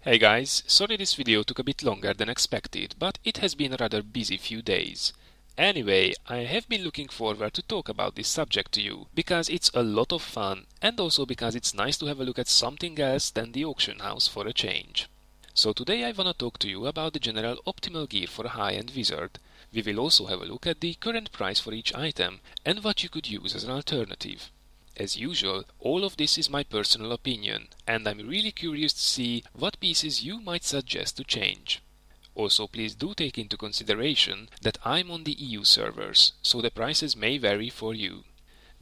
Hey guys, sorry this video took a bit longer than expected, but it has been a rather busy few days. Anyway, I have been looking forward to talk about this subject to you, because it's a lot of fun, and also because it's nice to have a look at something else than the auction house for a change. So today I wanna talk to you about the general optimal gear for a high-end wizard. We will also have a look at the current price for each item, and what you could use as an alternative. As usual, all of this is my personal opinion, and I'm really curious to see what pieces you might suggest to change. Also, please do take into consideration that I'm on the EU servers, so the prices may vary for you.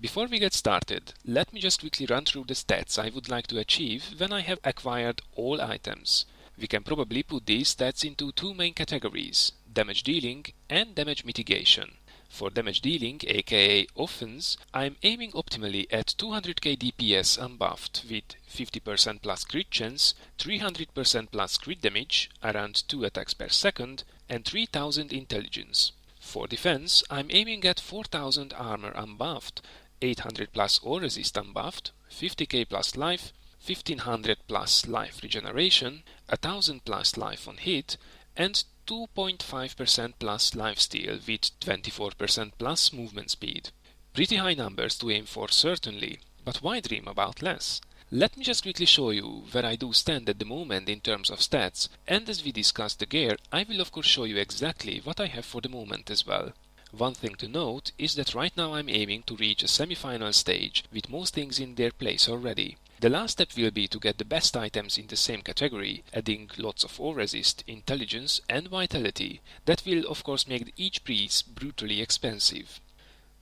Before we get started, let me just quickly run through the stats I would like to achieve when I have acquired all items. We can probably put these stats into two main categories: damage dealing and damage mitigation. For damage dealing, aka offense, I'm aiming optimally at 200k DPS unbuffed with 50% plus crit chance, 300% plus crit damage, around 2 attacks per second, and 3000 intelligence. For defense, I'm aiming at 4000 armor unbuffed, 800 plus all resist unbuffed, 50k plus life, 1500 plus life regeneration, 1000 plus life on hit, and 2.5% plus lifesteal with 24% plus movement speed. Pretty high numbers to aim for certainly, but why dream about less? Let me just quickly show you where I do stand at the moment in terms of stats, and as we discuss the gear, I will of course show you exactly what I have for the moment as well. One thing to note is that right now I'm aiming to reach a semi-final stage with most things in their place already. The last step will be to get the best items in the same category, adding lots of all resist, intelligence and vitality. That will of course make each piece brutally expensive.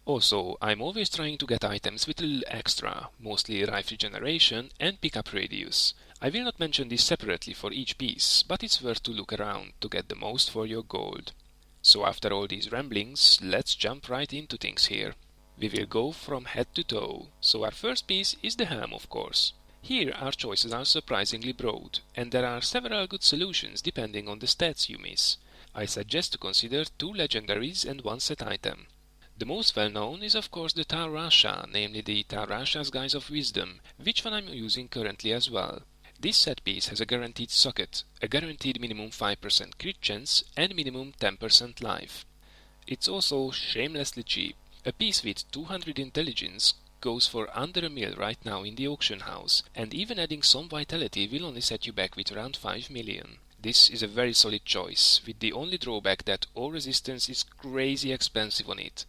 Also, I'm always trying to get items with a little extra, mostly life regeneration and pickup radius. I will not mention this separately for each piece, but it's worth to look around to get the most for your gold. So after all these ramblings, let's jump right into things here. We will go from head to toe, so our first piece is the helm of course. Here our choices are surprisingly broad, and there are several good solutions depending on the stats you miss. I suggest to consider 2 legendaries and 1 set item. The most well known is of course the Tarasha, namely the Tarasha's Guise of Wisdom, which one I'm using currently as well. This set piece has a guaranteed socket, a guaranteed minimum 5% crit chance and minimum 10% life. It's also shamelessly cheap. A piece with 200 intelligence goes for under a mil right now in the auction house, and even adding some vitality will only set you back with around 5 million. This is a very solid choice, with the only drawback that all resistance is crazy expensive on it.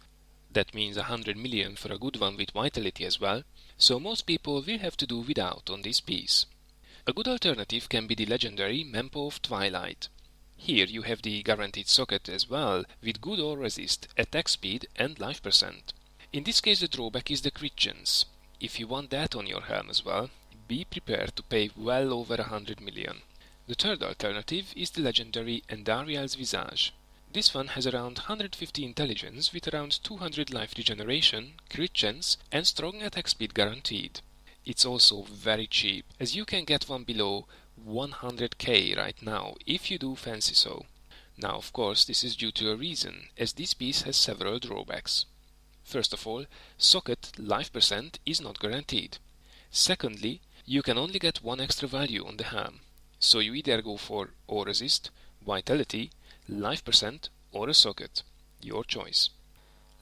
That means 100 million for a good one with vitality as well, so most people will have to do without on this piece. A good alternative can be the legendary Mempo of Twilight. Here you have the guaranteed socket as well, with good all resist, attack speed and life percent. In this case the drawback is the crit chance. If you want that on your helm as well, be prepared to pay well over 100 million. The third alternative is the legendary Endariel's Visage. This one has around 150 intelligence with around 200 life regeneration, crit chance and strong attack speed guaranteed. It's also very cheap, as you can get one below 100k right now if you do fancy so. Now of course this is due to a reason, as this piece has several drawbacks. First of all, socket life percent is not guaranteed. Secondly, you can only get one extra value on the helm, so you either go for all resist, vitality, life percent or a socket, your choice.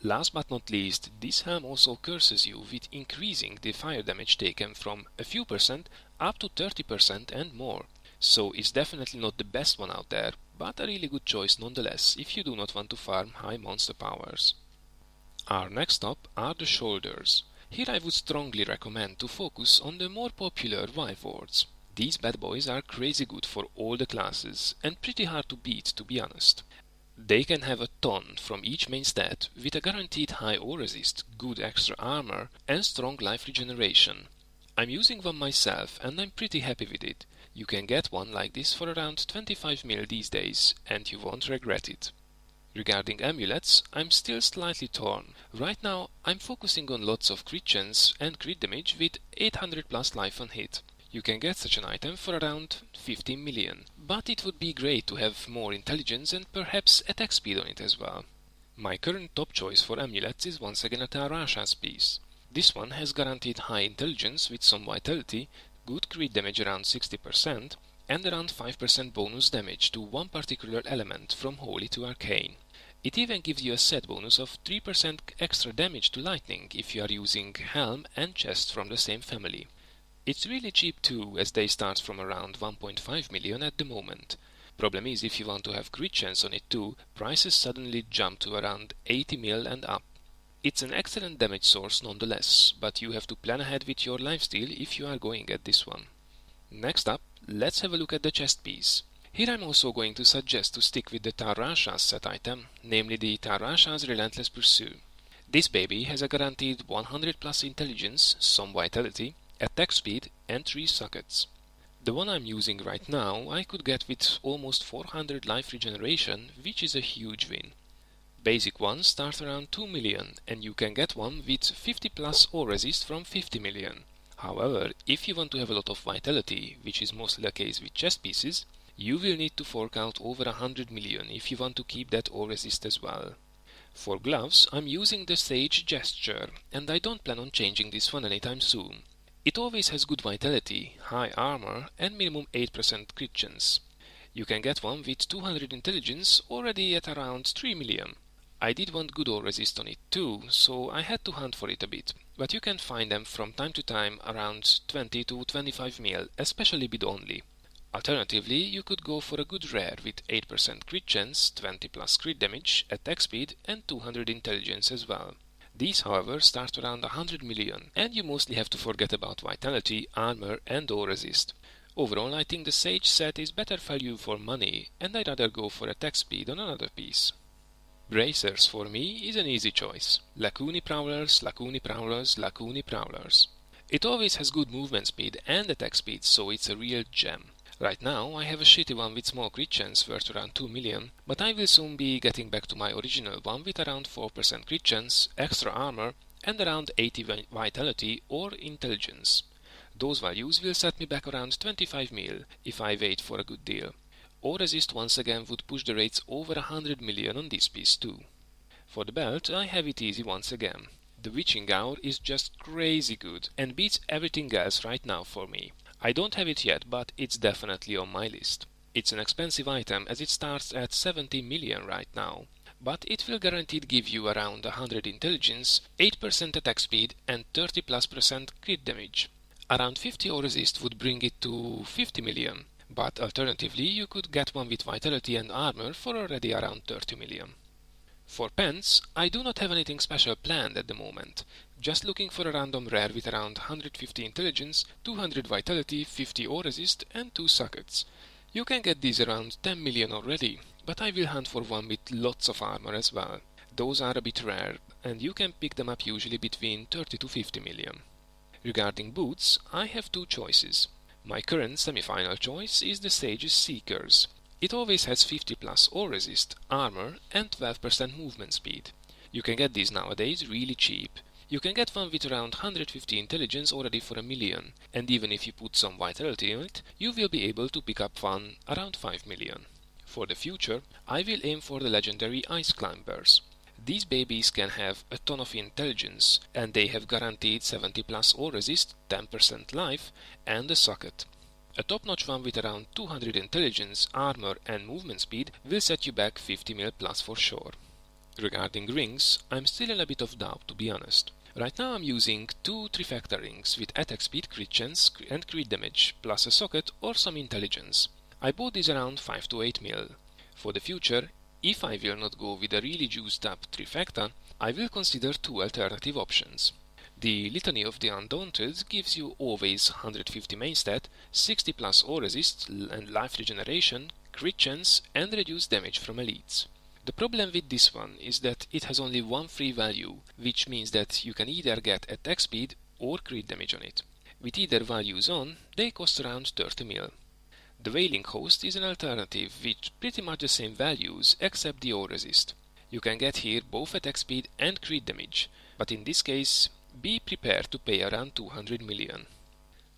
Last but not least, this helm also curses you with increasing the fire damage taken from a few percent up to 30% and more. So it's definitely not the best one out there, but a really good choice nonetheless if you do not want to farm high monster powers. Our next stop are the shoulders. Here I would strongly recommend to focus on the more popular Wyverns. These bad boys are crazy good for all the classes and pretty hard to beat, to be honest. They can have a ton from each main stat with a guaranteed high all resist, good extra armor and strong life regeneration. I'm using one myself and I'm pretty happy with it. You can get one like this for around 25 mil these days and you won't regret it. Regarding amulets, I'm still slightly torn. Right now I'm focusing on lots of crit chance and crit damage with 800 plus life on hit. You can get such an item for around 15 million, but it would be great to have more intelligence and perhaps attack speed on it as well. My current top choice for amulets is once again a Tarasha's piece. This one has guaranteed high intelligence with some vitality, good crit damage around 60%, and around 5% bonus damage to one particular element from Holy to Arcane. It even gives you a set bonus of 3% extra damage to lightning if you are using Helm and Chest from the same family. It's really cheap too, as they start from around 1.5 million at the moment. Problem is, if you want to have crit chance on it too, prices suddenly jump to around 80 mil and up. It's an excellent damage source nonetheless, but you have to plan ahead with your lifesteal if you are going at this one. Next up, let's have a look at the chest piece. Here I'm also going to suggest to stick with the Tarasha's set item, namely the Tarasha's Relentless Pursuit. This baby has a guaranteed 100 plus intelligence, some vitality, attack speed and 3 sockets. The one I'm using right now I could get with almost 400 life regeneration, which is a huge win. Basic ones start around 2 million and you can get one with 50 plus or resist from 50 million. However, if you want to have a lot of vitality, which is mostly the case with chest pieces, you will need to fork out over 100 million if you want to keep that or resist as well. For gloves, I'm using the Sage Gesture, and I don't plan on changing this one anytime soon. It always has good vitality, high armor, and minimum 8% crit chance. You can get one with 200 intelligence already at around 3 million. I did want good or resist on it too, so I had to hunt for it a bit, but you can find them from time to time around 20 to 25 mil, especially bid only. Alternatively, you could go for a good rare with 8% crit chance, 20 plus crit damage, attack speed and 200 intelligence as well. These, however, start around 100 million, and you mostly have to forget about vitality, armor and or resist. Overall, I think the Sage set is better value for money, and I'd rather go for attack speed on another piece. Bracers for me is an easy choice. Lacunae Prowlers, Lacunae Prowlers, Lacunae Prowlers. It always has good movement speed and attack speed, so it's a real gem. Right now I have a shitty one with small crit chance worth around 2 million, but I will soon be getting back to my original one with around 4% crit chance, extra armor and around 80 vitality or intelligence. Those values will set me back around 25 mil if I wait for a good deal. Or resist once again would push the rates over 100 million on this piece too. For the belt I have it easy once again. The Witching Hour is just crazy good and beats everything else right now for me. I don't have it yet, but it's definitely on my list. It's an expensive item as it starts at 70 million right now, but it will guaranteed give you around 100 intelligence, 8% attack speed and 30+% crit damage. Around 50 or resist would bring it to 50 million, but alternatively you could get one with vitality and armor for already around 30 million. For pants, I do not have anything special planned at the moment, just looking for a random rare with around 150 intelligence, 200 vitality, 50 or resist and 2 sockets. You can get these around 10 million already, but I will hunt for one with lots of armor as well. Those are a bit rare, and you can pick them up usually between 30 to 50 million. Regarding boots, I have 2 choices. My current semi-final choice is the Sage's Seekers. It always has 50 plus or resist, armor and 12% movement speed. You can get these nowadays really cheap. You can get one with around 150 intelligence already for 1 million, and even if you put some vitality in it, you will be able to pick up one around 5 million. For the future, I will aim for the legendary Ice Climbers. These babies can have a ton of intelligence, and they have guaranteed 70 plus or resist, 10% life, and a socket. A top-notch one with around 200 intelligence, armor and movement speed will set you back 50 mil plus for sure. Regarding rings, I'm still in a bit of doubt to be honest. Right now I'm using 2 trifecta rings with attack speed, crit chance and crit damage, plus a socket or some intelligence. I bought these around 5 to 8 mil. For the future, if I will not go with a really juiced up trifecta, I will consider 2 alternative options. The Litany of the Undaunted gives you always 150 main stat, 60 plus or resist and life regeneration, crit chance and reduced damage from elites. The problem with this one is that it has only one free value, which means that you can either get attack speed or crit damage on it. With either values on, they cost around 30 mil. The Wailing Host is an alternative with pretty much the same values except the or resist. You can get here both attack speed and crit damage, but in this case, be prepared to pay around 200 million.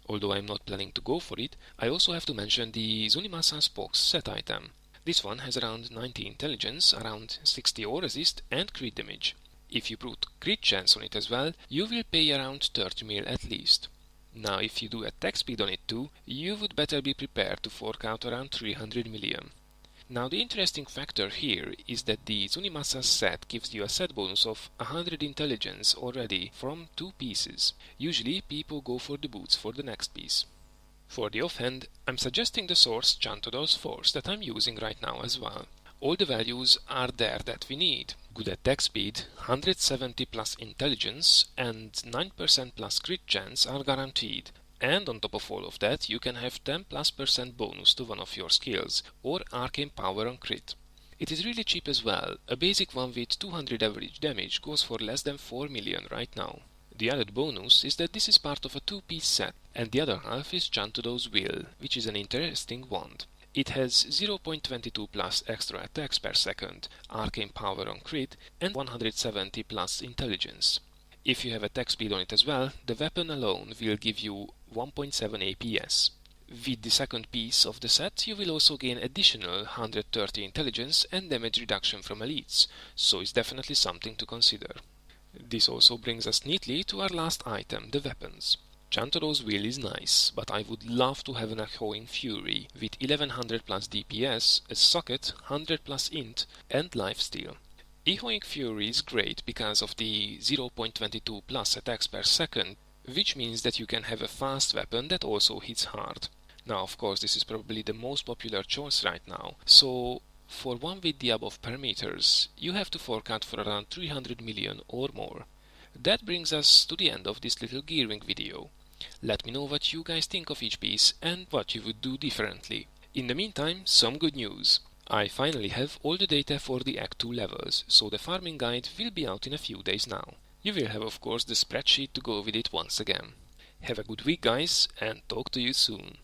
Although I'm not planning to go for it, I also have to mention the Zunimasa's Pox set item. This one has around 90 intelligence, around 60 or resist and crit damage. If you put crit chance on it as well, you will pay around 30 mil at least. Now if you do attack speed on it too, you would better be prepared to fork out around 300 million. Now the interesting factor here is that the Zunimasa set gives you a set bonus of 100 intelligence already from 2 pieces. Usually people go for the boots for the next piece. For the offhand, I'm suggesting the source Chantodol's Force that I'm using right now as well. All the values are there that we need. Good attack speed, 170 plus intelligence and 9% plus crit chance are guaranteed. And on top of all of that, you can have 10+% bonus to one of your skills, or arcane power on crit. It is really cheap as well. A basic one with 200 average damage goes for less than 4 million right now. The added bonus is that this is part of a 2-piece set, and the other half is Chantodo's Will, which is an interesting wand. It has 0.22 plus extra attacks per second, arcane power on crit, and 170 plus intelligence. If you have attack speed on it as well, the weapon alone will give you 1.7 APS. With the second piece of the set, you will also gain additional 130 intelligence and damage reduction from elites, so it's definitely something to consider. This also brings us neatly to our last item, the weapons. Chantoro's Will is nice, but I would love to have an Echoing Fury with 1100 plus DPS, a socket, 100 plus int, and lifesteal. Echoing Fury is great because of the 0.22 plus attacks per second, which means that you can have a fast weapon that also hits hard. Now of course this is probably the most popular choice right now, so for one with the above parameters, you have to fork out for around 300 million or more. That brings us to the end of this little gearing video. Let me know what you guys think of each piece and what you would do differently. In the meantime, some good news. I finally have all the data for the Act 2 levels, so the farming guide will be out in a few days now. You will have of course the spreadsheet to go with it once again. Have a good week guys, and talk to you soon.